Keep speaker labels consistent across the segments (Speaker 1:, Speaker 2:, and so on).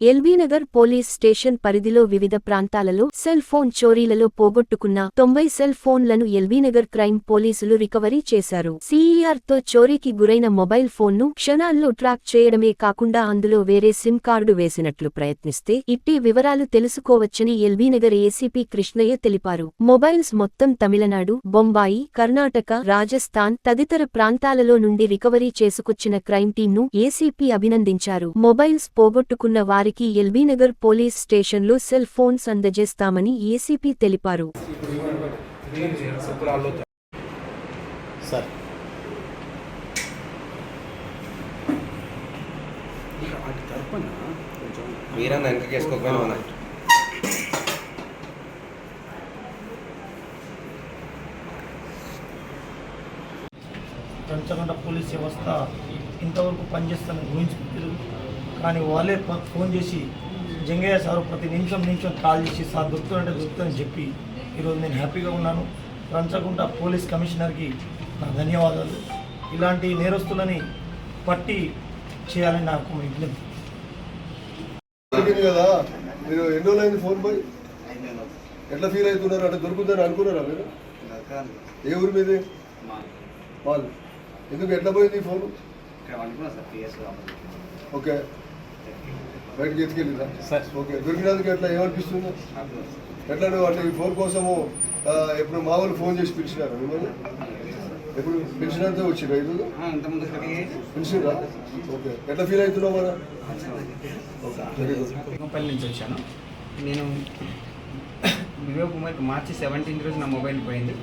Speaker 1: LB Nagar police station పరిధిలో వివిధ ప్రాంతాలలో సెల్ ఫోన్ చోరీలలో పోగొట్టుకున్న 90 సెల్ ఫోన్లను ఎల్బీనగర్ క్రైమ్ పోలీసులు రికవరీ చేశారు. సీఈఆర్తో చోరీకి గురైన మొబైల్ ఫోన్ను క్షణాల్లో ట్రాక్ చేయడమే కాకుండా అందులో వేరే సిమ్ కార్డు వేసినట్లు ప్రయత్నిస్తే ఇట్టి వివరాలు తెలుసుకోవచ్చని ఎల్బీనగర్ ఏసీపీ కృష్ణయ్య తెలిపారు. మొబైల్స్ మొత్తం తమిళనాడు, బొంబాయి, కర్ణాటక, రాజస్థాన్ తదితర ప్రాంతాలలో నుండి రికవరీ చేసుకొచ్చిన క్రైమ్ టీంను ఏసీపీ అభినందించారు. మొబైల్స్ పోగొట్టుకున్న వారికి ఎల్బీనగర్ పోలీస్ స్టేషన్లో సెల్ ఫోన్స్ అందజేస్తామని ఏసీపీ తెలిపారు.
Speaker 2: పంచకొండ పోలీస్ వ్యవస్థ ఇంతవరకు పనిచేస్తానని ఊహించుకోలేదు. కానీ వాళ్ళే ఫోన్ చేసి జంగయ్య సారు ప్రతి నిమిషం కాల్ చేసి సార్ దొరుకుతుందని చెప్పి ఈరోజు నేను హ్యాపీగా ఉన్నాను. పంచకొండ పోలీస్ కమిషనర్కి నా ధన్యవాదాలు. ఇలాంటి నేరస్తులని పట్టి చేయాలని నాకు విజ్ఞప్తి.
Speaker 3: కదా మీరు ఎన్ని రోజులైంది ఫోన్ పోయి ఎట్లా ఫీల్ అవుతున్నారు? అంటే దొరుకుతుందని అనుకున్నారా మీరు? ఏ ఊరు మీది? వాళ్ళు ఎందుకు ఎట్లా పోయింది ఫోన్? ఓకే, బయటకి ఎత్తుకెళ్ళిందా? ఓకే, దొరికినందుకు ఎట్లా ఏమనిపిస్తుంది? ఎట్లా నువ్వు అంటే ఈ ఫోన్ కోసము ఎప్పుడు మా వాళ్ళు ఫోన్ చేసి పిలిచినారా మిమ్మల్ని? ఎప్పుడు పిలిచినంత వచ్చిరా? ఈరోజు పిలిచిరా? ఓకే, ఎట్లా ఫీల్ అవుతున్నావు మన?
Speaker 4: పల్లి నుంచి వచ్చాను నేను. మార్చి 17 రోజు నా మొబైల్ పోయింది.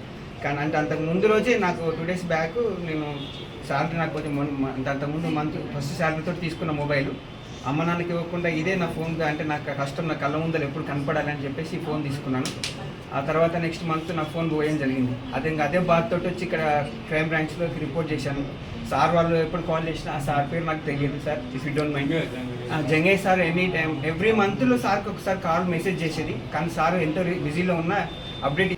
Speaker 4: కానీ అంటే అంతకు ముందు రోజే నాకు 2 days బ్యాక్ నేను శాలరీ నాకు కొంచెం అంతకుముందు ఫస్ట్ శాలరీతో తీసుకున్న మొబైల్ అమ్మ నాన్నకి ఇవ్వకుండా ఇదే నా ఫోన్ అంటే నాకు కష్టం, నా కళ్ళ ముందర ఎప్పుడు కనపడాలని చెప్పేసి ఫోన్ తీసుకున్నాను. ఆ తర్వాత నెక్స్ట్ మంత్ నా ఫోన్ పోయడం జరిగింది. అదే బాధతో వచ్చి ఇక్కడ క్రైమ్ బ్రాంచ్లోకి రిపోర్ట్ చేశాను. సార్ వాళ్ళు ఎప్పుడు కాల్ చేసినా ఆ సార్ పేరు నాకు తెలియదు sir, if you don't mind. Jangaiah sir any time every మంత్లో సార్కి ఒకసారి కాల్ మెసేజ్ చేసేది. కానీ సార్ ఎంతో బిజీలో ఉన్న అప్డేట్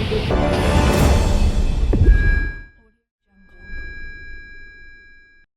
Speaker 5: Thank you.